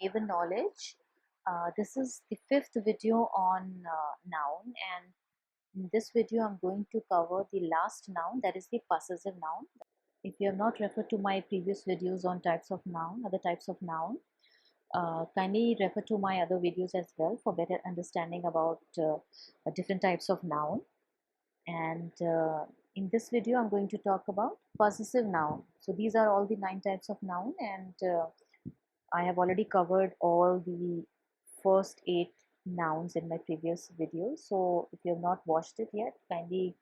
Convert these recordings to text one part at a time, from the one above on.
Given knowledge. This is the fifth video on noun, and in this video I'm going to cover the last noun, that is the possessive noun. If you have not referred to my previous videos on types of noun, other types of noun, kindly refer to my other videos as well for better understanding about different types of noun. And in this video I'm going to talk about possessive noun. So these are all the 9 types of noun, and I have already covered all the first 8 nouns in my previous videos. So if you have not watched it yet, kindly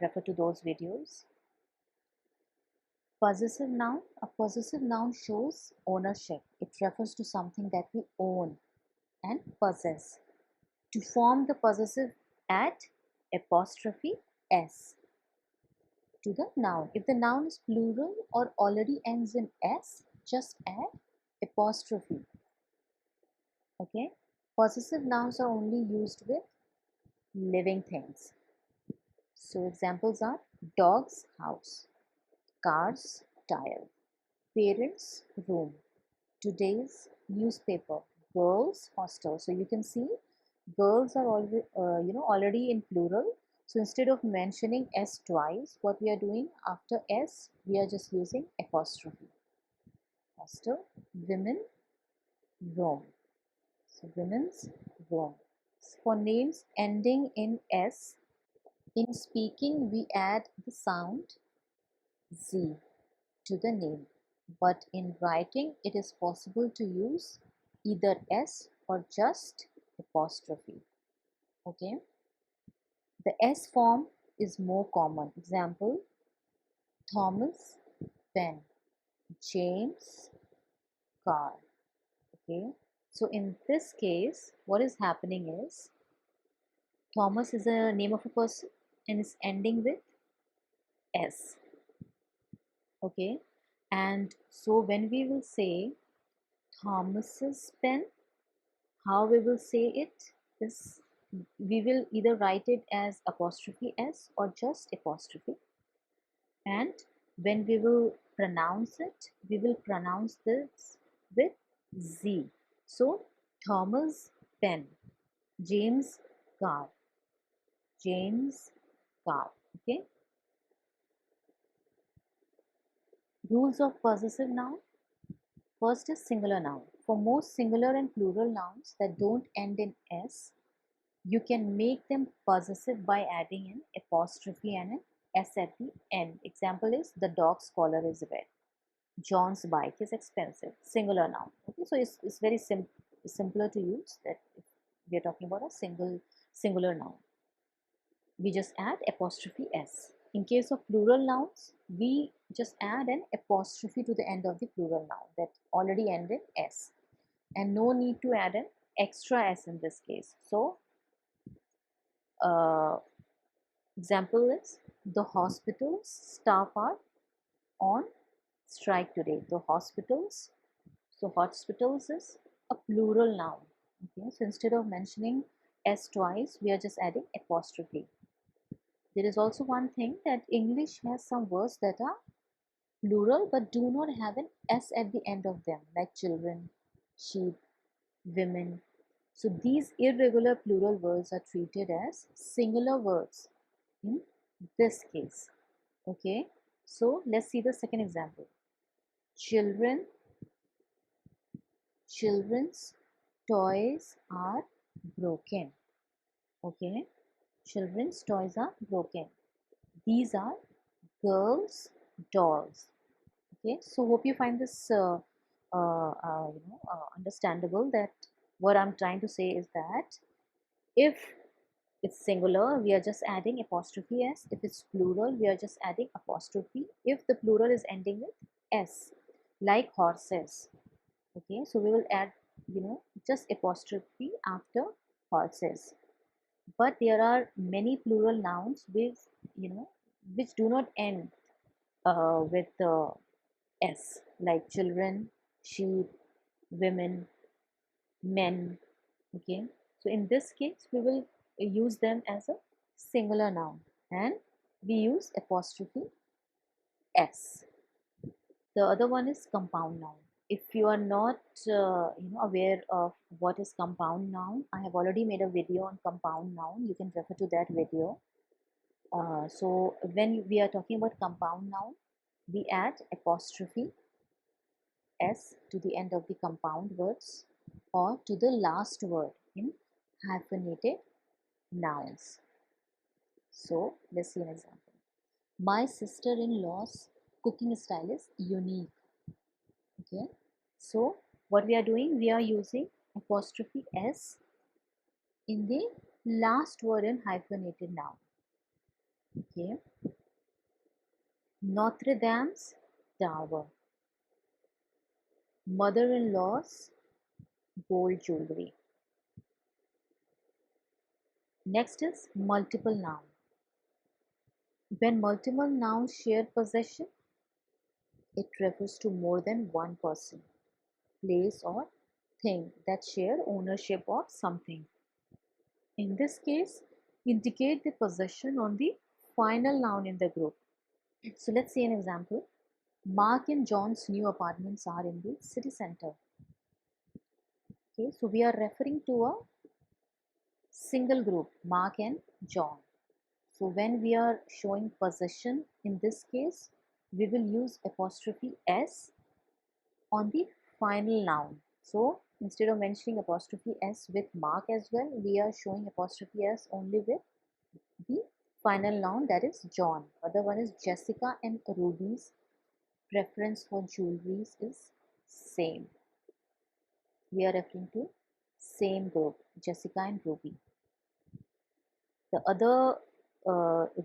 refer to those videos. Possessive noun. A possessive noun shows ownership. It refers to something that we own and possess. To form the possessive, add apostrophe s to the noun. If the noun is plural or already ends in s, just add apostrophe. Okay, possessive nouns are only used with living things. So examples are dog's house, car's tire, parents' room, today's newspaper, girls' hostel. So you can see girls are always, already in plural. So instead of mentioning s twice, what we are doing after s, we are just using apostrophe. Hostel, women, room. So women's room. For names ending in s, in speaking we add the sound z to the name, but in writing it is possible to use either s or just apostrophe. Okay, the s form is more common. Example: Thomas pen, James car. Okay, so in this case what is happening is Thomas is a name of a person and is ending with s. Okay, and so when we will say Thomas's pen, how we will say it is, we will either write it as apostrophe s or just apostrophe, and when we will pronounce it, we will pronounce this with z. So Thomas pen, James car, James car. Okay, rules of possessive noun. First is singular noun. For most singular and plural nouns that don't end in s, you can make them possessive by adding an apostrophe and an s at the end. Example is the dog's collar is red. John's bike is expensive. Singular noun. Okay, so it's very simpler to use that if we are talking about a singular noun. We just add apostrophe s. In case of plural nouns, we just add an apostrophe to the end of the plural noun that already end in s, and no need to add an extra s in this case. So example is the hospital's staff are on strike today. The hospitals, so hospitals is a plural noun. Okay, so instead of mentioning s twice, we are just adding apostrophe. There is also one thing that English has some words that are plural but do not have an s at the end of them, like children, sheep, women. So these irregular plural words are treated as singular words in this case. Okay, so let's see the second example. Children's toys are broken. Okay, children's toys are broken. These are girls' dolls. Okay, so hope you find this understandable, that what I'm trying to say is that if it's singular, we are just adding apostrophe s. If it's plural, we are just adding apostrophe if the plural is ending with s, like horses. Okay, so we will add just apostrophe after horses. But there are many plural nouns with which do not end with s, like children, sheep, women, men. Okay, so in this case we will use them as a singular noun and we use apostrophe s. The other one is compound noun. if you are not aware of what is compound noun, I have already made a video on compound noun. You can refer to that video. So when we are talking about compound noun, we add apostrophe s to the end of the compound words or to the last word in hyphenated nouns. So let's see an example. My sister-in-law's cooking style is unique. Okay, so what we are doing, we are using apostrophe s in the last word in hyphenated noun. Okay, Notre Dame's tower, mother-in-law's gold jewelry. Next is multiple noun. When multiple nouns share possession, it refers to more than one person, place, or thing that share ownership of something. In this case, indicate the possession on the final noun in the group. So let's see an example. Mark and John's new apartments are in the city center. Okay, so we are referring to a single group, Mark and John. So when we are showing possession, in this case, we will use apostrophe s on the final noun. So instead of mentioning apostrophe s with Mark as well, we are showing apostrophe s only with the final noun, that is John. Other one is Jessica and Ruby's preference for jewelries is same. We are referring to same group, Jessica and Ruby. The other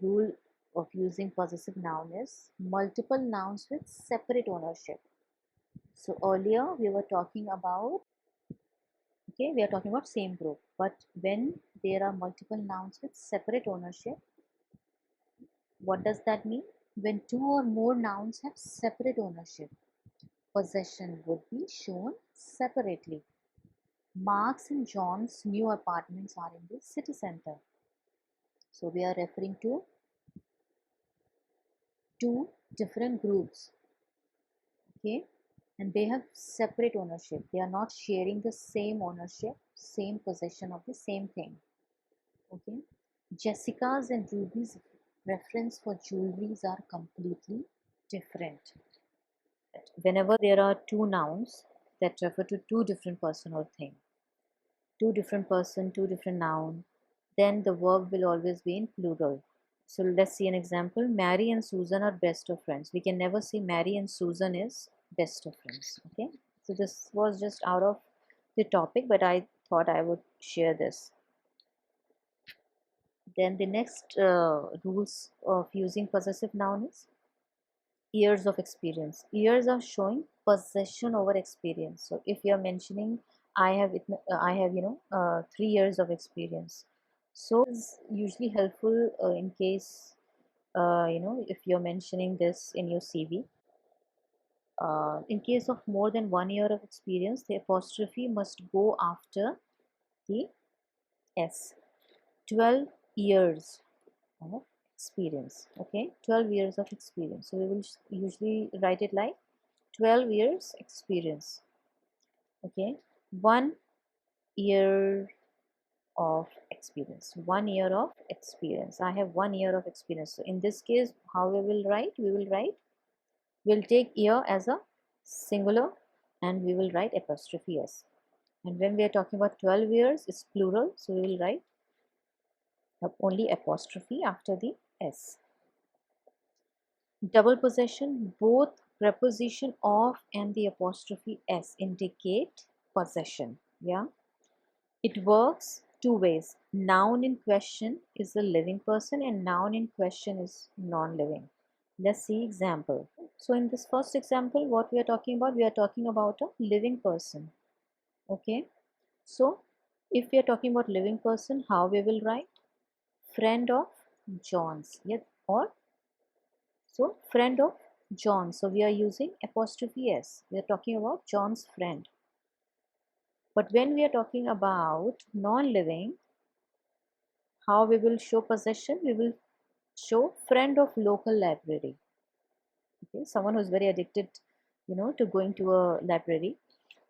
rule of using possessive noun is multiple nouns with separate ownership. So earlier we were talking about, okay, we are talking about same group, but when there are multiple nouns with separate ownership, what does that mean? When two or more nouns have separate ownership, possession would be shown separately. Mark's and John's new apartments are in the city center. So we are referring to two different groups, okay, and they have separate ownership. They are not sharing the same ownership, same possession of the same thing. Okay, Jessica's and Ruby's preference for jewelries are completely different. Whenever there are two nouns that refer to two different person or thing, two different person, two different noun, then the verb will always be in plural. So let's see an example. Mary and Susan are best of friends. We can never say Mary and Susan is best of friends. Okay, so this was just out of the topic, but I thought I would share this. Then the next rules of using possessive noun is years of experience. Years are showing possession over experience. So if you are mentioning I have 3 years of experience, so it's usually helpful in case if you're mentioning this in your CV. In case of more than 1 year of experience, the apostrophe must go after the s. 12 years of experience. Okay, 12 years of experience. So we will usually write it like 12 years experience. Okay, 1 year of experience. 1 year of experience. I have 1 year of experience. So in this case, how we will write? We'll take year as a singular and we will write apostrophe s. And when we are talking about 12 years, it's plural. So we will write only apostrophe after the s. Double possession, both preposition of and the apostrophe s indicate possession. Yeah, it works two ways. Noun in question is a living person and noun in question is non-living. Let's see example. So in this first example, what we are talking about a living person. Okay, so if we are talking about living person, how we will write? Friend of John's. Yeah, or so friend of John. So we are using apostrophe s. We are talking about John's friend. But when we are talking about non-living, how we will show possession? We will show friend of local library. Okay, someone who is very addicted to going to a library.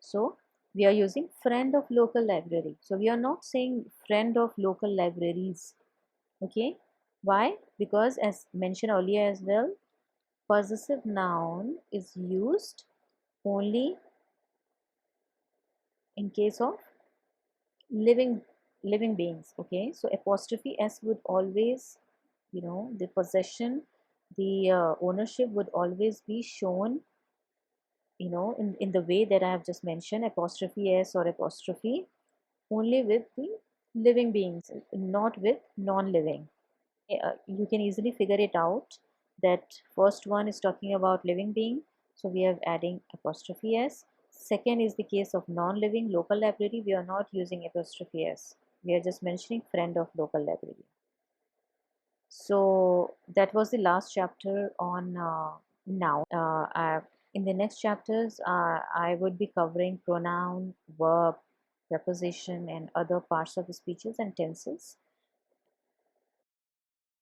So we are using friend of local library. So we are not saying friend of local libraries. Okay. Why? Because as mentioned earlier as well, possessive noun is used only in case of living living beings. Okay, so apostrophe s would always, the possession, the ownership would always be shown, in the way that I have just mentioned, apostrophe s or apostrophe, only with the living beings, not with non-living. You can easily figure it out that first one is talking about living being, so we are adding apostrophe s. Second is the case of non-living local library, we are not using apostrophe s, we are just mentioning friend of local library. So that was the last chapter on noun. In the next chapters, I would be covering pronoun, verb, preposition, and other parts of the speeches and tenses.